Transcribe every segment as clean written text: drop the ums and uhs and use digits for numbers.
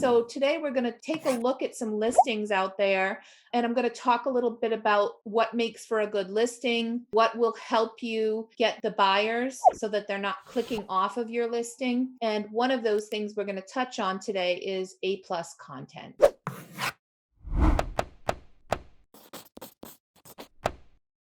So today we're going to take a look at some listings out there, and I'm going to talk a little bit about what makes for a good listing, what will help you get the buyers so that they're not clicking off of your listing. And one of those things we're going to touch on today is A plus content.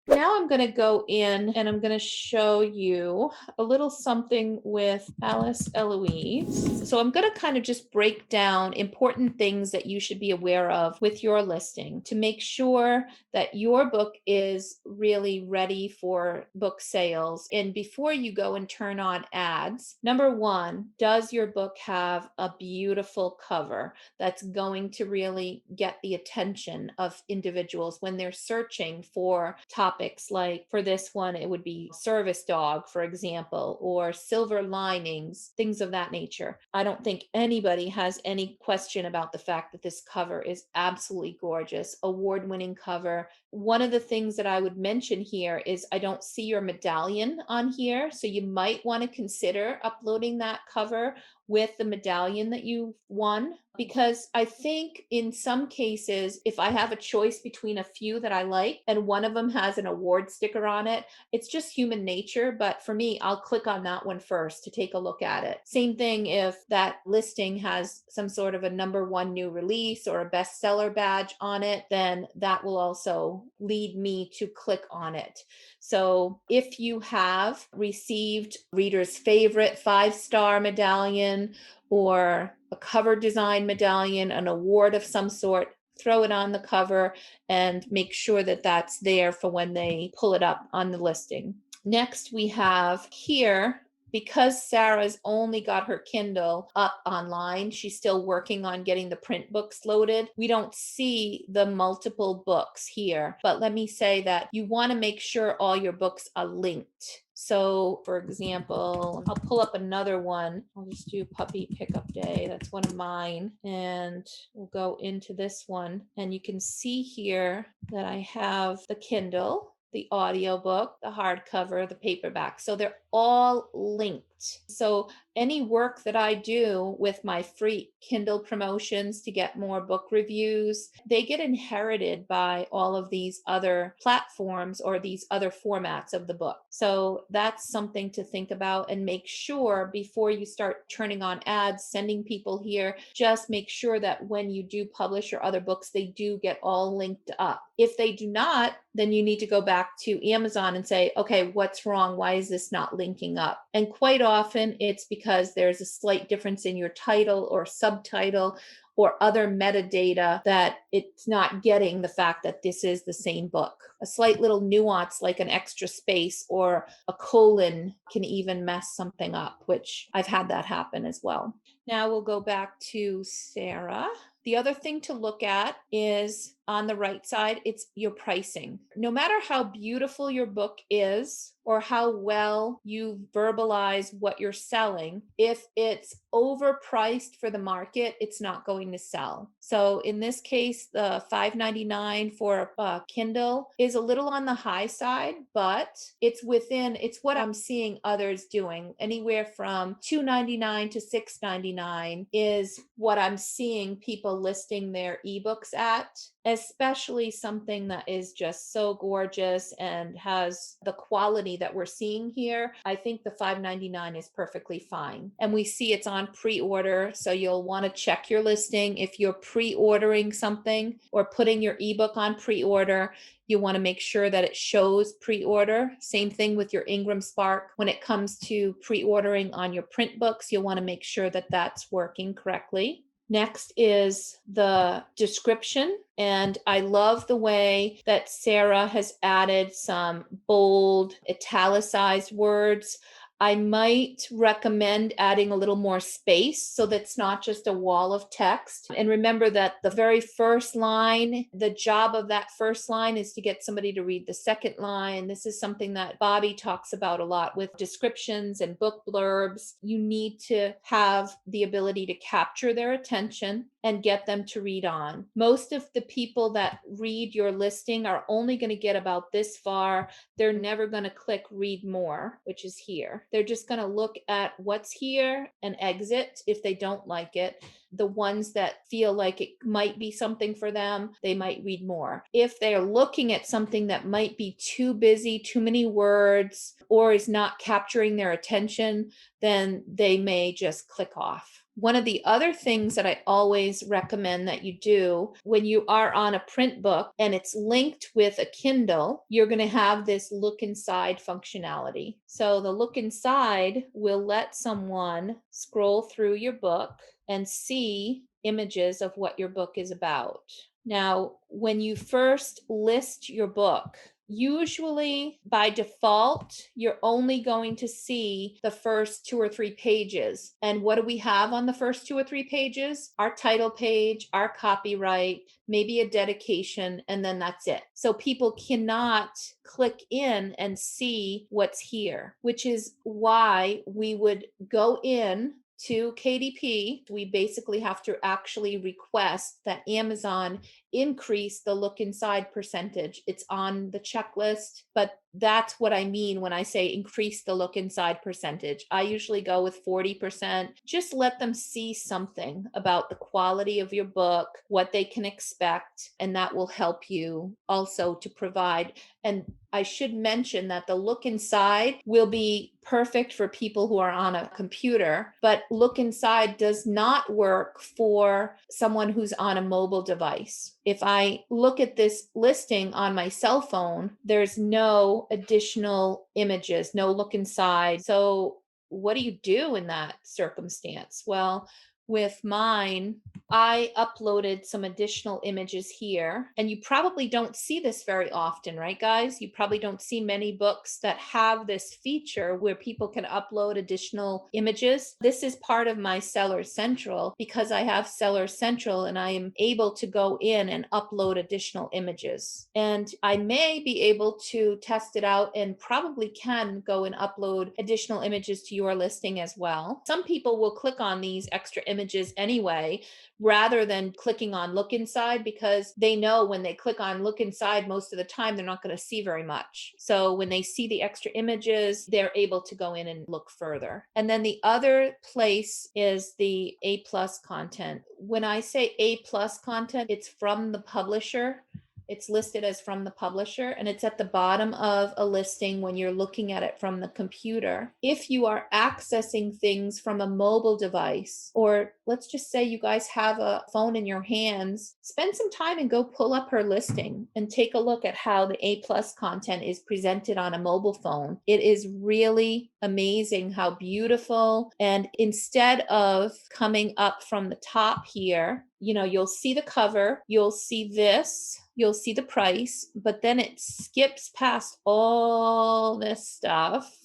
Now I'm going to go in and I'm going to show you a little something with Alice Eloise. So I'm going to kind of just break down important things that you should be aware of with your listing to make sure that your book is really ready for book sales. And before you go and turn on ads, number one, does your book have a beautiful cover that's going to really get the attention of individuals when they're searching for topics? Like for this one, it would be service dog, for example, or silver linings, things of that nature. I don't think anybody has any question about the fact that this cover is absolutely gorgeous, award-winning cover. One of the things that I would mention here is I don't see your medallion on here, so you might want to consider uploading that cover with the medallion that you won, because I think in some cases, if I have a choice between a few that I like and one of them has an award sticker on it, it's just human nature. But for me, I'll click on that one first to take a look at it. Same thing if that listing has some sort of a #1 new release or a bestseller badge on it, then that will also lead me to click on it. So if you have received reader's favorite 5-star medallion or a cover design medallion, an award of some sort, throw it on the cover and make sure that that's there for when they pull it up on the listing. Next, we have here, because Sarah's only got her Kindle up online, she's still working on getting the print books loaded. We don't see the multiple books here, but let me say that you want to make sure all your books are linked. So for example, I'll pull up another one. I'll just do Puppy Pickup Day. That's one of mine. And we'll go into this one. And you can see here that I have the Kindle, the audiobook, the hardcover, the paperback. So they're all linked. So any work that I do with my free Kindle promotions to get more book reviews, they get inherited by all of these other platforms or these other formats of the book. So that's something to think about, and make sure before you start turning on ads, sending people here, just make sure that when you do publish your other books, they do get all linked up. If they do not, then you need to go back to Amazon and say, okay, what's wrong? Why is this not linking up? And quite often it's because there's a slight difference in your title or subtitle or other metadata that it's not getting the fact that this is the same book. A slight little nuance like an extra space or a colon can even mess something up, which I've had that happen as well. Now we'll go back to Sarah. The other thing to look at is on the right side, it's your pricing. No matter how beautiful your book is or how well you verbalize what you're selling, if it's overpriced for the market, it's not going to sell. So in this case, the $5.99 for a Kindle is a little on the high side, but it's what I'm seeing others doing. Anywhere from $2.99 to $6.99 is what I'm seeing people listing their ebooks at, especially something that is just so gorgeous and has the quality that we're seeing here. I think the $5.99 is perfectly fine. And we see it's on pre-order, so you'll want to check your listing. If you're pre-ordering something or putting your ebook on pre-order, you want to make sure that it shows pre-order. Same thing with your Ingram Spark. When it comes to pre-ordering on your print books, you'll want to make sure that that's working correctly. Next is the description. And I love the way that Sarah has added some bold, italicized words. I might recommend adding a little more space so that's not just a wall of text. And remember that the very first line, the job of that first line is to get somebody to read the second line. This is something that Bobby talks about a lot with descriptions and book blurbs. You need to have the ability to capture their attention. and get them to read on. Most of the people that read your listing are only going to get about this far. They're never going to click read more, which is here. They're just going to look at what's here and exit if they don't like it. The ones that feel like it might be something for them, they might read more. If they're looking at something that might be too busy, too many words, or is not capturing their attention, then they may just click off. One of the other things that I always recommend that you do when you are on a print book and it's linked with a Kindle, you're going to have this look inside functionality. So the look inside will let someone scroll through your book and see images of what your book is about. Now, when you first list your book, usually by default, you're only going to see the first 2 or 3 pages. And what do we have on the first 2 or 3 pages? Our title page, our copyright, maybe a dedication, and then that's it. So people cannot click in and see what's here, which is why we would go in to KDP. We basically have to actually request that Amazon increase the look inside percentage. It's on the checklist, but that's what I mean when I say increase the look inside percentage. I usually go with 40%. Just let them see something about the quality of your book, what they can expect, and that will help you also to provide. And I should mention that the look inside will be perfect for people who are on a computer, but look inside does not work for someone who's on a mobile device. If I look at this listing on my cell phone, there's no additional images, no look inside. So what do you do in that circumstance? Well, with mine, I uploaded some additional images here, and you probably don't see this very often, right, guys? You probably don't see many books that have this feature where people can upload additional images. This is part of my Seller Central because I have Seller Central and I am able to go in and upload additional images. And I may be able to test it out and probably can go and upload additional images to your listing as well. Some people will click on these extra images anyway, rather than clicking on look inside, because they know when they click on look inside, most of the time they're not going to see very much. So when they see the extra images, they're able to go in and look further. And then the other place is the A plus content. When I say A plus content, it's from the publisher. It's listed as from the publisher, and it's at the bottom of a listing when you're looking at it from the computer. If you are accessing things from a mobile device, or let's just say you guys have a phone in your hands, spend some time and go pull up her listing and take a look at how the A plus content is presented on a mobile phone. It is really amazing how beautiful. And instead of coming up from the top here, you'll see the cover, you'll see this, you'll see the price, but then it skips past all this stuff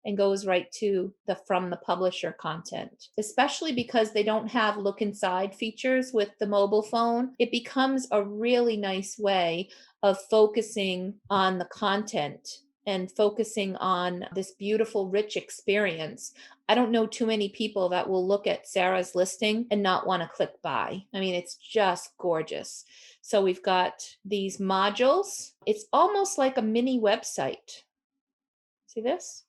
and goes right to the from the publisher content. Especially because they don't have look inside features with the mobile phone, it becomes a really nice way of focusing on the content and focusing on this beautiful, rich experience. I don't know too many people that will look at Sarah's listing and not want to click buy. I mean, it's just gorgeous. So we've got these modules. It's almost like a mini website. See this?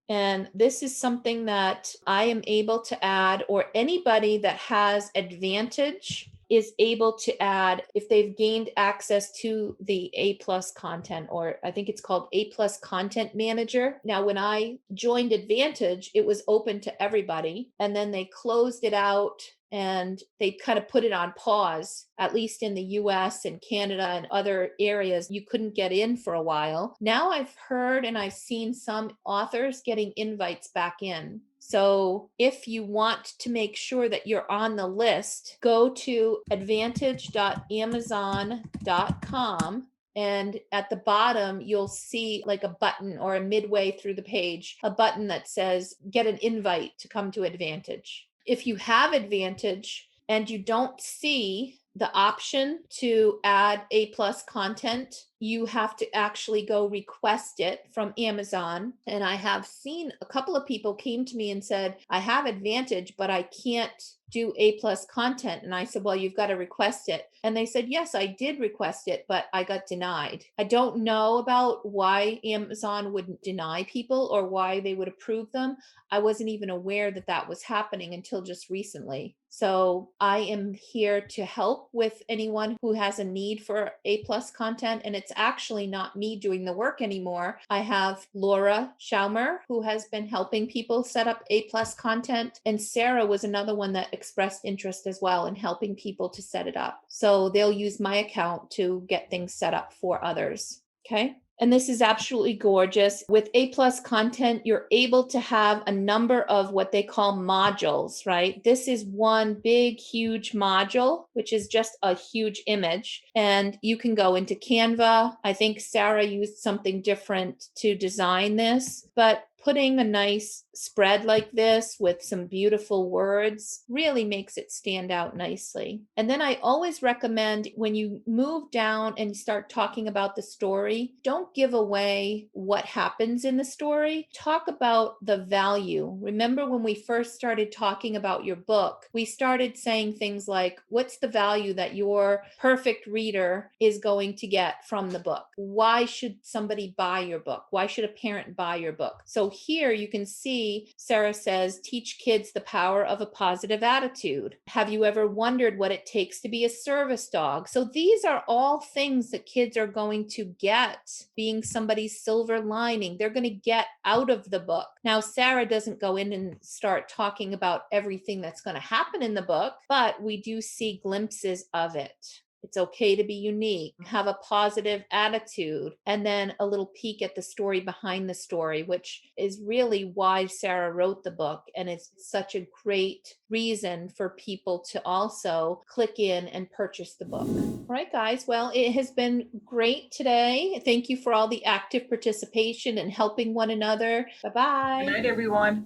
And this is something that I am able to add, or anybody that has Advantage is able to add if they've gained access to the A plus content, or I think it's called A plus content manager. Now, when I joined Advantage, it was open to everybody, and then they closed it out and they kind of put it on pause, at least in the US and Canada and other areas. You couldn't get in for a while. Now I've heard and I've seen some authors getting invites back in. So if you want to make sure that you're on the list, go to advantage.amazon.com. And at the bottom, you'll see like a button, or a midway through the page, a button that says get an invite to come to Advantage. If you have Advantage and you don't see the option to add A plus content, you have to actually go request it from Amazon. And I have seen a couple of people came to me and said, I have Advantage, but I can't do A plus content. And I said, well, you've got to request it. And they said, yes, I did request it, but I got denied. I don't know about why Amazon wouldn't deny people or why they would approve them. I wasn't even aware that that was happening until just recently. So I am here to help with anyone who has a need for A plus content. And it's actually not me doing the work anymore. I have Laura Schaumer, who has been helping people set up A plus content. And Sarah was another one that expressed interest as well in helping people to set it up. So they'll use my account to get things set up for others. Okay. And this is absolutely gorgeous. With A plus content, you're able to have a number of what they call modules, right? This is one big, huge module, which is just a huge image. And you can go into Canva. I think Sarah used something different to design this, but putting a nice spread like this with some beautiful words really makes it stand out nicely. And then I always recommend when you move down and start talking about the story, don't give away what happens in the story. Talk about the value. Remember when we first started talking about your book, we started saying things like, what's the value that your perfect reader is going to get from the book? Why should somebody buy your book? Why should a parent buy your book? So here you can see Sarah says, teach kids the power of a positive attitude. Have you ever wondered what it takes to be a service dog? So these are all things that kids are going to get, being somebody's silver lining. They're going to get out of the book. Now, Sarah doesn't go in and start talking about everything that's going to happen in the book, but we do see glimpses of it. It's okay to be unique, have a positive attitude, and then a little peek at the story behind the story, which is really why Sarah wrote the book. And it's such a great reason for people to also click in and purchase the book. All right, guys. Well, it has been great today. Thank you for all the active participation and helping one another. Bye-bye. Good night, everyone.